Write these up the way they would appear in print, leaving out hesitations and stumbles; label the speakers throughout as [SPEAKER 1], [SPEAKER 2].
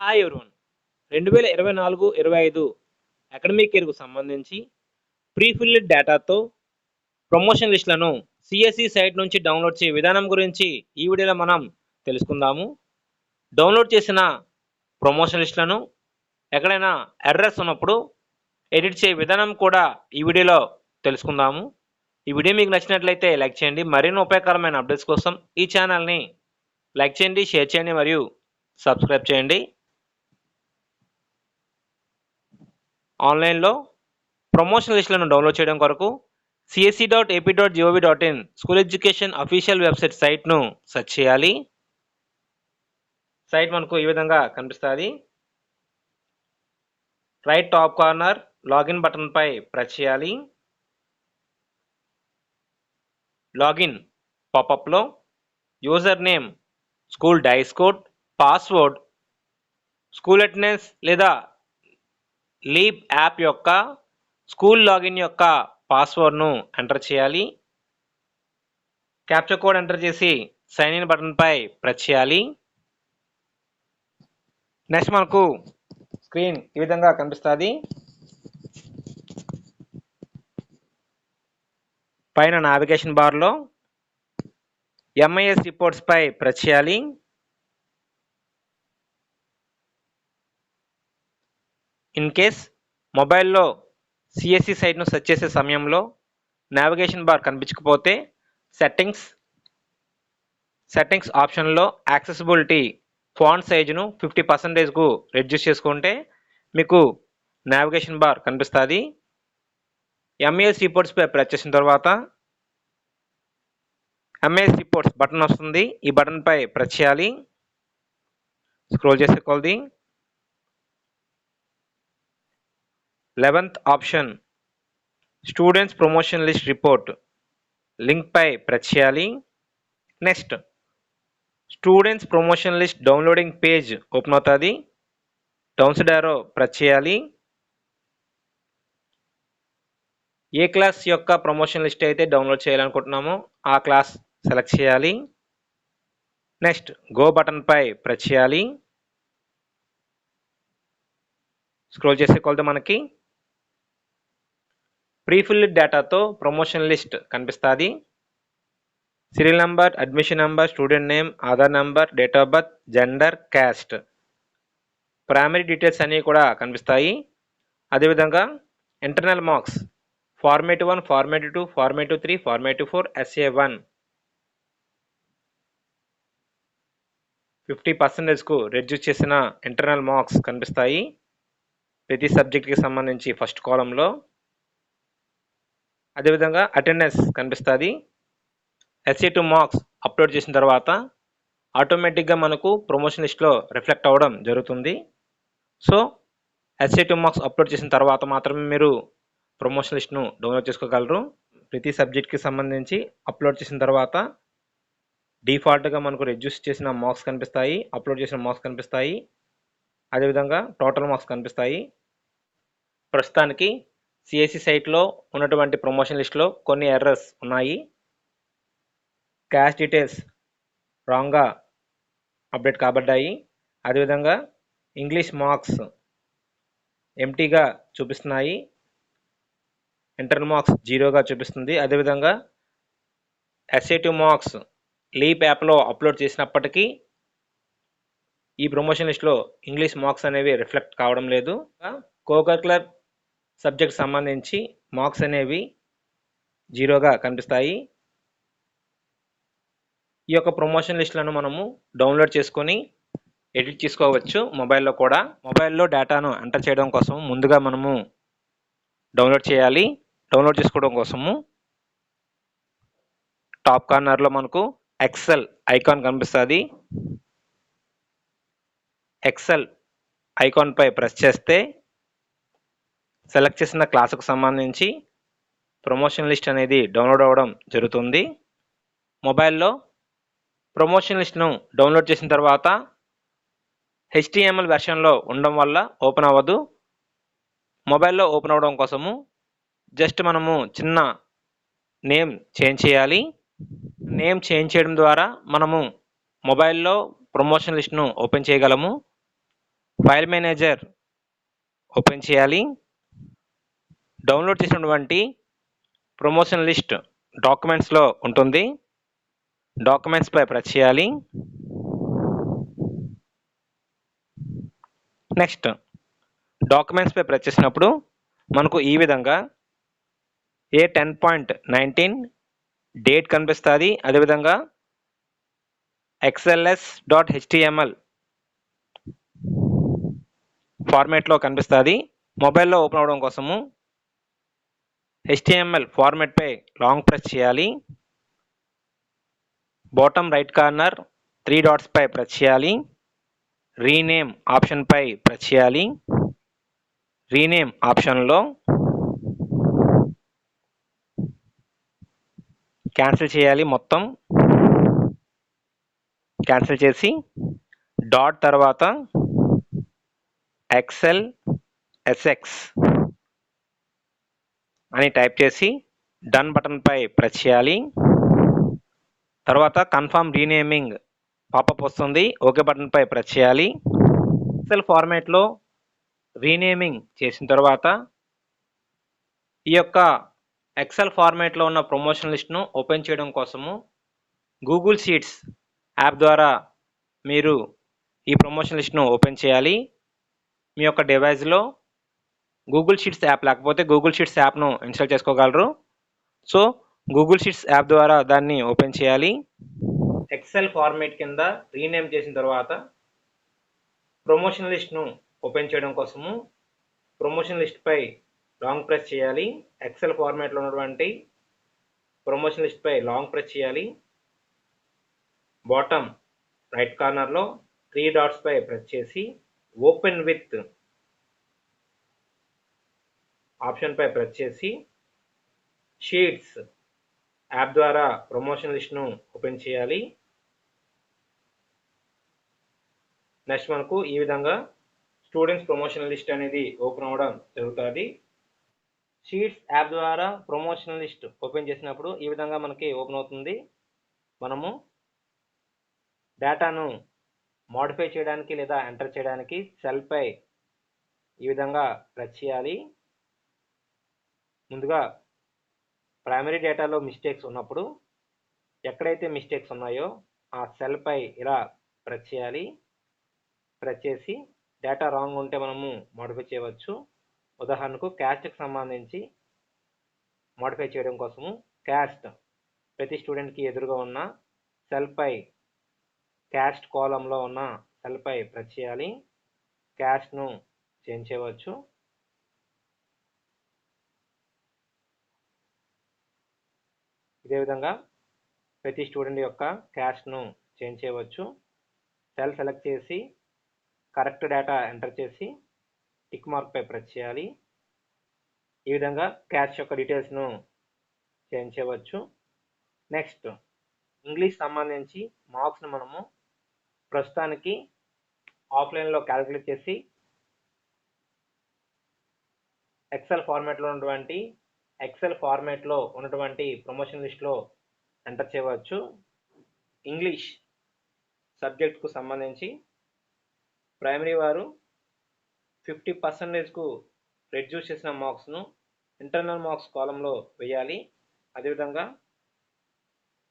[SPEAKER 1] Hi everyone. 2024-25 academic ఇయర్‌కు సంబంధించి pre field డేటాతో promotion లిస్టులను CSC site నుంచి డౌన్లోడ్ చేసే విధానం గురించి ఈ వీడియోలో మనం తెలుసుకుందాము. డౌన్లోడ్ చేసిన ప్రమోషన్ లిస్టులను ఎక్కడైనా ఎర్రర్స్ ఉన్నప్పుడు ఎడిట్ చేసే విధానం కూడా ఈ వీడియోలో తెలుసుకుందాము. ఈ వీడియో మీకు నచ్చినట్లయితే లైక్ చేయండి. మరిన్ని ఉపయోగకరమైన అప్డేట్స్ కోసం ఈ ఛానల్ని లైక్ చేయండి, షేర్ చేయండి మరియు సబ్స్క్రైబ్ చేయండి. ఆన్లైన్లో ప్రమోషన్ లిస్టులను డౌన్లోడ్ చేయడం కొరకు csc.ap.gov.in school education official website సైట్ను సెర్చ్ చేయాలి. సైట్ మనకు ఈ విధంగా కనిపిస్తుంది. Right top corner login button పై ప్రెస్ చేయాలి. లాగిన్ పాపప్లో user name, school DISE code, password, school attendance లేదా లీప్ యాప్ యొక్క స్కూల్ లాగిన్ యొక్క పాస్వర్డ్ను ఎంటర్ చేయాలి. క్యాప్చా కోడ్ ఎంటర్ చేసి సైన్ ఇన్ బటన్ పై ప్రెస్ చేయాలి. నెక్స్ట్ మనకు స్క్రీన్ ఈ విధంగా కనిపిస్తుంది. పైన నావిగేషన్ బార్లో ఎంఐఎస్ రిపోర్ట్స్ పై ప్రెస్ చేయాలి. ఇన్ కేస్ మొబైల్లో సిఎస్సి సైట్ను సెర్చ్ చేసే సమయంలో నావిగేషన్ బార్ కనిపించకపోతే సెట్టింగ్స్ ఆప్షన్లో యాక్సెసిబిలిటీ ఫాంట్ సైజును 50%కు రెడ్యూస్ చేసుకుంటే మీకు నావిగేషన్ బార్ కనిపిస్తుంది. ఎంఐఎస్ రిపోర్ట్స్ పై ప్రెస్ చేసిన తర్వాత ఎంఐఎస్ రిపోర్ట్స్ బటన్ వస్తుంది. ఈ బటన్ పై ప్రెస్ చేయాలి. స్క్రోల్ చేసే కొలది 11th option students promotion list report link పై ప్రెస్ చేయాలి. Next students promotion list downloading page open అవుతుంది. డౌన్సైడ్ యారో ప్రెస్ చేయాలి. ఏ క్లాస్ యొక్క ప్రమోషన్ లిస్ట్ అయితే డౌన్లోడ్ చేయాలనుకుంటున్నామో ఆ క్లాస్ సెలెక్ట్ చేయాలి. నెక్స్ట్ గో బటన్ పై ప్రెస్ చేయాలి. స్క్రోల్ చేసే కొలది మనకి ప్రీఫిల్డ్ డేటాతో ప్రమోషన్ లిస్ట్ కనిపిస్తుంది. Serial number, admission number, student name, Aadhaar number, date of birth, gender, caste, primary details అన్నీ కూడా కనిపిస్తాయి. అదేవిధంగా internal marks format 1, format 2, format 3, format 4, SA1 50%కు రెడ్యూస్ చేసిన ఇంటర్నల్ మార్క్స్ కనిపిస్తాయి ప్రతి సబ్జెక్ట్కి సంబంధించి ఫస్ట్ కాలంలో. అదేవిధంగా అటెండెన్స్ కనిపిస్తుంది. SA2 మార్క్స్ అప్లోడ్ చేసిన తర్వాత ఆటోమేటిక్గా మనకు ప్రమోషన్ లిస్ట్లో రిఫ్లెక్ట్ అవ్వడం జరుగుతుంది. సో SA2 మార్క్స్ అప్లోడ్ చేసిన తర్వాత మాత్రమే మీరు ప్రమోషన్ లిస్ట్ను డౌన్లోడ్ చేసుకోగలరు. ప్రతి సబ్జెక్ట్కి సంబంధించి అప్లోడ్ చేసిన తర్వాత డిఫాల్ట్గా మనకు రెడ్యూస్ చేసిన మార్క్స్ కనిపిస్తాయి, అప్లోడ్ చేసిన మార్క్స్ కనిపిస్తాయి, అదేవిధంగా టోటల్ మార్క్స్ కనిపిస్తాయి. ప్రస్తుతానికి సిఎస్సి సైట్లో ఉన్నటువంటి ప్రమోషన్ లిస్ట్లో కొన్ని ఎర్రర్స్ ఉన్నాయి. క్యాష్ డీటెయిల్స్ రాంగ్గా అప్డేట్ కాబడ్డాయి. అదేవిధంగా ఇంగ్లీష్ మార్క్స్ ఎంటీగా చూపిస్తున్నాయి, ఇంటర్నల్ మార్క్స్ 0గా చూపిస్తుంది. అదేవిధంగా SA2 మార్క్స్ లీప్ యాప్లో అప్లోడ్ చేసినప్పటికీ ఈ ప్రమోషన్ లిస్ట్లో ఇంగ్లీష్ మార్క్స్ అనేవి రిఫ్లెక్ట్ కావడం లేదు. కోకరికులర్ సబ్జెక్ట్ సంబంధించి మార్క్స్ అనేవి 0గా కనిపిస్తాయి. ఈ యొక్క ప్రమోషన్ లిస్టులను మనము డౌన్లోడ్ చేసుకొని ఎడిట్ చేసుకోవచ్చు మొబైల్లో కూడా. మొబైల్లో డేటాను ఎంటర్ చేయడం కోసం ముందుగా మనము డౌన్లోడ్ చేయాలి. డౌన్లోడ్ చేసుకోవడం కోసము టాప్ కార్నర్లో మనకు ఎక్సెల్ ఐకాన్ కనిపిస్తుంది. ఎక్సెల్ ఐకాన్ పై ప్రెస్ చేస్తే సెలెక్ట్ చేసిన క్లాసుకు సంబంధించి ప్రమోషన్ లిస్ట్ అనేది డౌన్లోడ్ అవ్వడం జరుగుతుంది. మొబైల్లో ప్రమోషన్ లిస్ట్ను డౌన్లోడ్ చేసిన తర్వాత HTML వెర్షన్లో ఉండడం వల్ల ఓపెన్ అవ్వదు. మొబైల్లో ఓపెన్ అవ్వడం కోసము జస్ట్ మనము చిన్న నేమ్ చేంజ్ చేయాలి. నేమ్ చేంజ్ చేయడం ద్వారా మనము మొబైల్లో ప్రమోషన్ లిస్ట్ను ఓపెన్ చేయగలము. ఫైల్ మేనేజర్ ఓపెన్ చేయాలి. డౌన్లోడ్ చేసినటువంటి ప్రమోషన్ లిస్ట్ డాక్యుమెంట్స్లో ఉంటుంది. డాక్యుమెంట్స్పై ప్రెస్ చేయాలి. నెక్స్ట్ డాక్యుమెంట్స్పై ప్రెస్ చేసినప్పుడు మనకు ఈ విధంగా A10.19 డేట్ కనిపిస్తుంది. అదేవిధంగా XLS.html ఫార్మేట్లో కనిపిస్తుంది. మొబైల్లో ఓపెన్ అవ్వడం కోసము HTML ఫార్మేట్పై లాంగ్ ప్రెస్ చేయాలి. బాటమ్ రైట్ కార్నర్ 3 డాట్స్పై ప్రెస్ చేయాలి. రీనేమ్ ఆప్షన్పై ప్రెస్ చేయాలి. రీనేమ్ ఆప్షన్లో క్యాన్సిల్ చేయాలి. మొత్తం క్యాన్సిల్ చేసి డాట్ తర్వాత XLSX అని టైప్ చేసి డన్ బటన్పై ప్రెస్ చేయాలి. తర్వాత కన్ఫర్మ్ రీనేమింగ్ పాపప్ వస్తుంది. ఓకే బటన్పై ప్రెస్ చేయాలి. ఎక్సెల్ ఫార్మాట్లో రీనేమింగ్ చేసిన తర్వాత ఈ యొక్క ఎక్సెల్ ఫార్మాట్లో ఉన్న ప్రమోషన్ లిస్ట్ను ఓపెన్ చేయడం కోసము గూగుల్ షీట్స్ యాప్ ద్వారా మీరు ఈ ప్రమోషన్ లిస్ట్ను ఓపెన్ చేయాలి. మీ యొక్క డివైస్లో గూగుల్ షీట్స్ యాప్ లేకపోతే గూగుల్ షీట్స్ యాప్ను ఇన్స్టాల్ చేసుకోగలరు. సో గూగుల్ షీట్స్ యాప్ ద్వారా దాన్ని ఓపెన్ చేయాలి. ఎక్సెల్ ఫార్మాట్ కింద రీనేమ్ చేసిన తర్వాత ప్రమోషన్ లిస్ట్ను ఓపెన్ చేయడం కోసము ప్రమోషన్ లిస్ట్పై లాంగ్ ప్రెస్ చేయాలి. ఎక్సెల్ ఫార్మాట్లో ఉన్నటువంటి ప్రమోషన్ లిస్ట్పై లాంగ్ ప్రెస్ చేయాలి. బాటమ్ రైట్ కార్నర్లో 3 డాట్స్పై ప్రెస్ చేసి ఓపెన్ విత్ ఆప్షన్పై ప్రెస్ చేసి షీట్స్ యాప్ ద్వారా ప్రమోషన్ లిస్ట్ను ఓపెన్ చేయాలి. నెక్స్ట్ మనకు ఈ విధంగా స్టూడెంట్స్ ప్రమోషన్ లిస్ట్ అనేది ఓపెన్ అవ్వడం జరుగుతుంది. షీట్స్ యాప్ ద్వారా ప్రమోషన్ లిస్ట్ ఓపెన్ చేసినప్పుడు ఈ విధంగా మనకి ఓపెన్ అవుతుంది. మనము డేటాను మోడిఫై చేయడానికి లేదా ఎంటర్ చేయడానికి సెల్పై ఈ విధంగా ప్రెస్ చేయాలి. ముందుగా ప్రైమరీ డేటాలో మిస్టేక్స్ ఉన్నప్పుడు ఎక్కడైతే మిస్టేక్స్ ఉన్నాయో ఆ సెల్పై ఇలా ప్రెస్ చేయాలి. ప్రెస్ చేసి డేటా రాంగ్ ఉంటే మనము మోడిఫై చేయవచ్చు. ఉదాహరణకు క్యాస్ట్కి సంబంధించి మోడిఫై చేయడం కోసము క్యాస్ట్ ప్రతి స్టూడెంట్కి ఎదురుగా ఉన్న సెల్పై క్యాస్ట్ కాలంలో ఉన్న సెల్పై ప్రెస్ చేయాలి. క్యాస్ట్ను చేంజ్ చేయవచ్చు. ఇదే విధంగా ప్రతి స్టూడెంట్ యొక్క క్యాస్ట్ను చేంజ్ చేయవచ్చు. సెల్ సెలెక్ట్ చేసి కరెక్ట్ డేటా ఎంటర్ చేసి టిక్ మార్క్పై ప్రెస్ చేయాలి. ఈ విధంగా క్యాస్ట్ యొక్క డీటెయిల్స్ను చేంజ్ చేయవచ్చు. నెక్స్ట్ ఇంగ్లీష్ సంబంధించి మార్క్స్ను మనము ప్రస్తుతానికి ఆఫ్లైన్లో క్యాలిక్యులేట్ చేసి ఎక్సెల్ ఫార్మాట్లో ఉన్నటువంటి ప్రమోషన్ లిస్ట్లో ఎంటర్ చేయవచ్చు. ఇంగ్లీష్ సబ్జెక్ట్కు సంబంధించి ప్రైమరీ వారు 50%కు రెడ్యూస్ చేసిన మార్క్స్ను ఇంటర్నల్ మార్క్స్ కాలంలో వేయాలి. అదేవిధంగా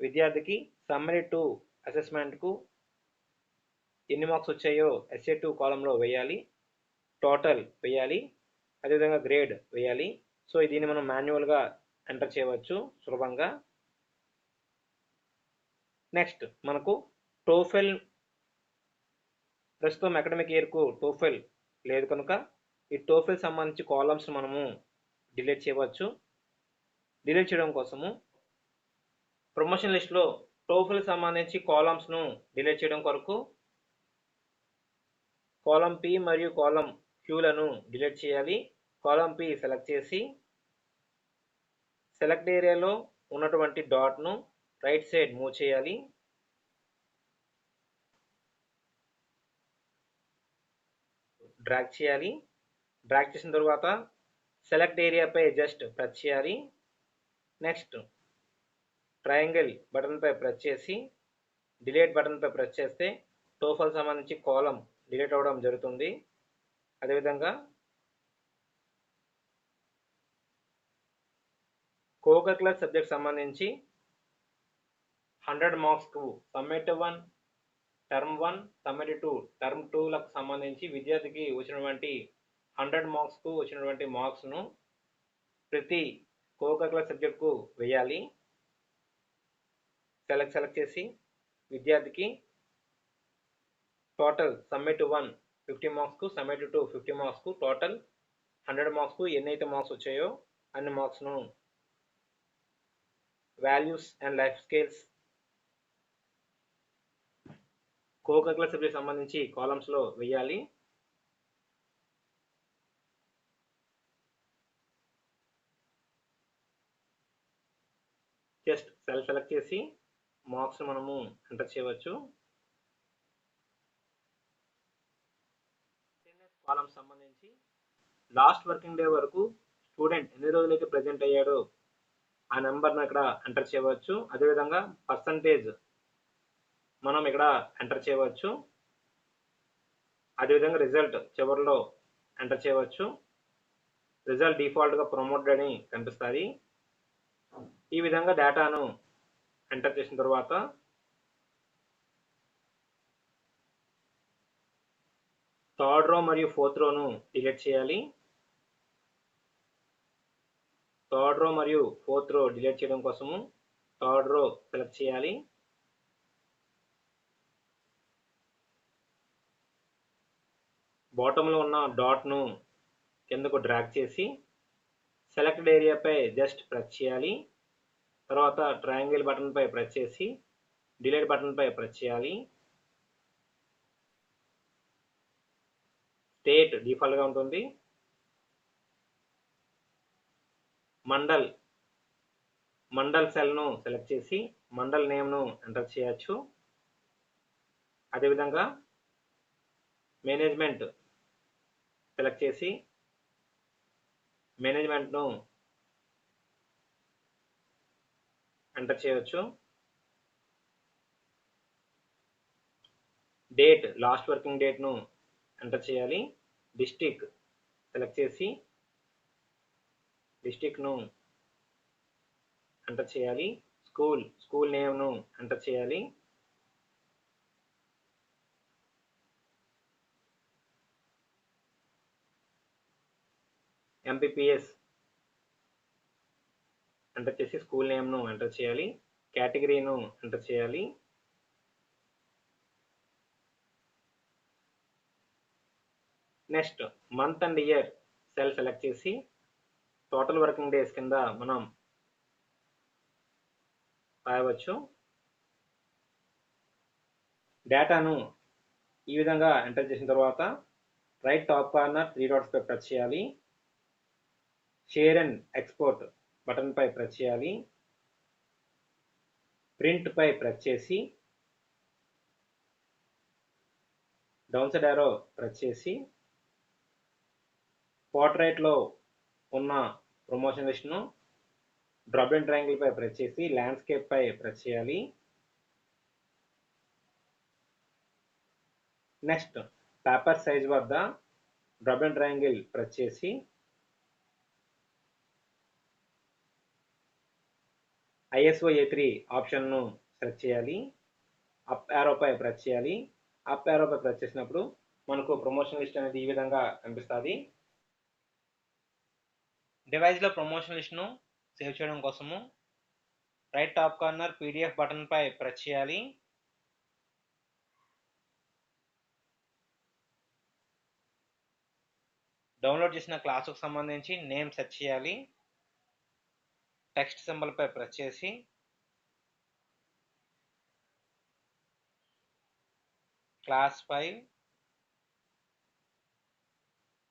[SPEAKER 1] విద్యార్థికి సమ్మరీ 2 అసెస్మెంట్కు ఎన్ని మార్క్స్ వచ్చాయో SA2 కాలంలో వేయాలి. టోటల్ వేయాలి. అదేవిధంగా గ్రేడ్ వేయాలి. సో దీన్ని మనం మాన్యువల్గా ఎంటర్ చేయవచ్చు సులభంగా. నెక్స్ట్ మనకు టోఫెల్ ప్రస్తుతం అకాడమిక్ ఇయర్కు టోఫెల్ లేదు కనుక ఈ టోఫెల్ సంబంధించి కాలమ్స్ మనము డిలీట్ చేయవచ్చు. డిలీట్ చేయడం కోసము ప్రమోషన్ లిస్ట్లో టోఫెల్ సంబంధించి కాలమ్స్ను డిలీట్ చేయడం కొరకు కాలం P మరియు కాలం Qలను డిలీట్ చేయాలి. కాలం P సెలెక్ట్ చేసి సెలెక్ట్ ఏరియాలో ఉన్నటువంటి డాట్ను రైట్ సైడ్ మూవ్ చేయాలి. డ్రాగ్ చేయాలి. డ్రాగ్ చేసిన తర్వాత సెలెక్ట్ ఏరియాపై జస్ట్ ప్రెస్ చేయాలి. నెక్స్ట్ ట్రయాంగిల్ బటన్పై ప్రెస్ చేసి డిలీట్ బటన్పై ప్రెస్ చేస్తే టోఫెల్ సంబంధించి కాలం డిలీట్ అవ్వడం జరుగుతుంది. అదేవిధంగా కో-కరిక్యులర్ సబ్జెక్ట్ సంబంధించి 100 మార్క్స్కు సమ్మేటివ్ 1, టర్మ్ 1, సమ్మేటివ్ 2, టర్మ్ 2లకు సంబంధించి విద్యార్థికి వచ్చినటువంటి 100 మార్క్స్కు వచ్చినటువంటి మార్క్స్ను ప్రతి కో-కరిక్యులర్ సబ్జెక్టుకు వేయాలి. సెలెక్ట్ చేసి విద్యార్థికి టోటల్ సమ్మేటివ్ 1 50 మార్క్స్కు, సమ్మేటివ్ 2 50 మార్క్స్కు, టోటల్ 100 మార్క్స్కు ఎన్నైతే మార్క్స్ వచ్చాయో అన్ని మార్క్స్ను values and life skills co-curricular subject సంబంధించి కాలమ్స్లో వేయాలి. జస్ట్ సెలెక్ట్ చేసి మార్క్స్ మనము ఎంటర్ చేయవచ్చు. కాలమ్ సంబంధించి లాస్ట్ వర్కింగ్ డే వరకు స్టూడెంట్ ఎన్ని రోజులైతే ప్రజెంట్ అయ్యాడో ఆ నెంబర్ను ఇక్కడ ఎంటర్ చేయవచ్చు. అదేవిధంగా పర్సంటేజ్ మనం ఇక్కడ ఎంటర్ చేయవచ్చు. అదేవిధంగా రిజల్ట్ చివరిలో ఎంటర్ చేయవచ్చు. రిజల్ట్ డిఫాల్ట్గా ప్రమోటెడ్ అని కనిపిస్తుంది. ఈ విధంగా డేటాను ఎంటర్ చేసిన తర్వాత థర్డ్ రో మరియు ఫోర్త్ రోను డిలీట్ చేయాలి. థర్డ్ రో మరియు ఫోర్త్ రో డిలీట్ చేయడం కోసము థర్డ్ రో సెలెక్ట్ చేయాలి. బాటంలో ఉన్న డాట్ను కిందకు డ్రాగ్ చేసి సెలెక్టెడ్ ఏరియాపై జస్ట్ ప్రెస్ చేయాలి. తర్వాత ట్రయాంగిల్ బటన్పై ప్రెస్ చేసి డిలీట్ బటన్పై ప్రెస్ చేయాలి. స్టేట్ డిఫాల్ట్గా ఉంటుంది. మండల్ సెల్ను సెలెక్ట్ చేసి మండల్ నేమ్ను ఎంటర్ చేయొచ్చు. అదేవిధంగా మేనేజ్మెంట్ సెలెక్ట్ చేసి మేనేజ్మెంట్ను ఎంటర్ చేయవచ్చు. డేట్ లాస్ట్ వర్కింగ్ డేట్ను ఎంటర్ చేయాలి. డిస్ట్రిక్ట్ సెలెక్ట్ చేసి డిస్ట్రిక్ట్ను ఎంటర్ చేయాలి. స్కూల్ నేమ్ను ఎంటర్ చేయాలి. ఎంపీపీఎస్ ఎంటర్ చేసి స్కూల్ నేమ్ను ఎంటర్ చేయాలి. కేటగిరీను ఎంటర్ చేయాలి. Next month and year cell select చేసి టోటల్ వర్కింగ్ డేస్ కింద మనం రాయవచ్చు. డేటాను ఈ విధంగా ఎంటర్ చేసిన తర్వాత రైట్ టాప్ కార్నర్ 3 డాట్స్ పై ప్రెస్ చేయాలి. షేర్ అండ్ ఎక్స్పోర్ట్ బటన్ పై ప్రెస్ చేయాలి. ప్రింట్ పై ప్రెస్ చేసి డౌన్ సైడ్ యారో ప్రెస్ చేసి పోర్ట్రైట్లో ఉన్న ప్రమోషన్ లిస్ట్ను డ్రాప్ డౌన్ ట్రయాంగిల్ పై ప్రెస్ చేసి ల్యాండ్స్కేప్ పై ప్రెస్ చేయాలి. నెక్స్ట్ పేపర్ సైజ్ వద్ద డ్రాప్ డౌన్ ట్రయాంగిల్ ప్రెస్ చేసి ISO A3 ఆప్షన్ను సెలెక్ట్ చేయాలి. అప్ యారోపై ప్రెస్ చేయాలి. అప్ యారోపై ప్రెస్ చేసినప్పుడు మనకు ప్రమోషన్ లిస్ట్ అనేది ఈ విధంగా కనిపిస్తుంది. డివైస్లో ప్రమోషన్ లిస్ట్ను సేవ్ చేయడం కోసము right top corner PDF button పై ప్రెస్ చేయాలి. డౌన్లోడ్ చేసిన క్లాసుకు సంబంధించి నేమ్ సెర్చ్ చేయాలి. టెక్స్ట్ సింబల్ పై ప్రెస్ చేసి క్లాస్ 5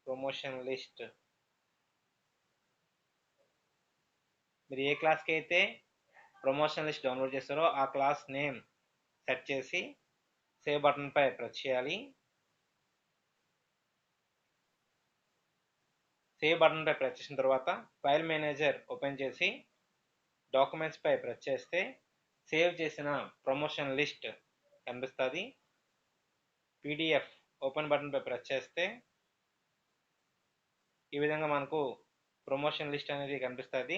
[SPEAKER 1] ప్రమోషన్ లిస్ట్ మీరు ఏ క్లాస్కి అయితే ప్రమోషన్ లిస్ట్ డౌన్లోడ్ చేస్తారో ఆ క్లాస్ నేమ్ సెట్ చేసి సేవ్ బటన్ పై ప్రెస్ చేయాలి. సేవ్ బటన్ పై ప్రెస్ చేసిన తర్వాత ఫైల్ మేనేజర్ ఓపెన్ చేసి డాక్యుమెంట్స్ పై ప్రెస్ చేస్తే సేవ్ చేసిన ప్రమోషన్ లిస్ట్ కనిపిస్తుంది. PDF ఓపెన్ బటన్ పై ప్రెస్ చేస్తే ఈ విధంగా మనకు ప్రమోషన్ లిస్ట్ అనేది కనిపిస్తుంది.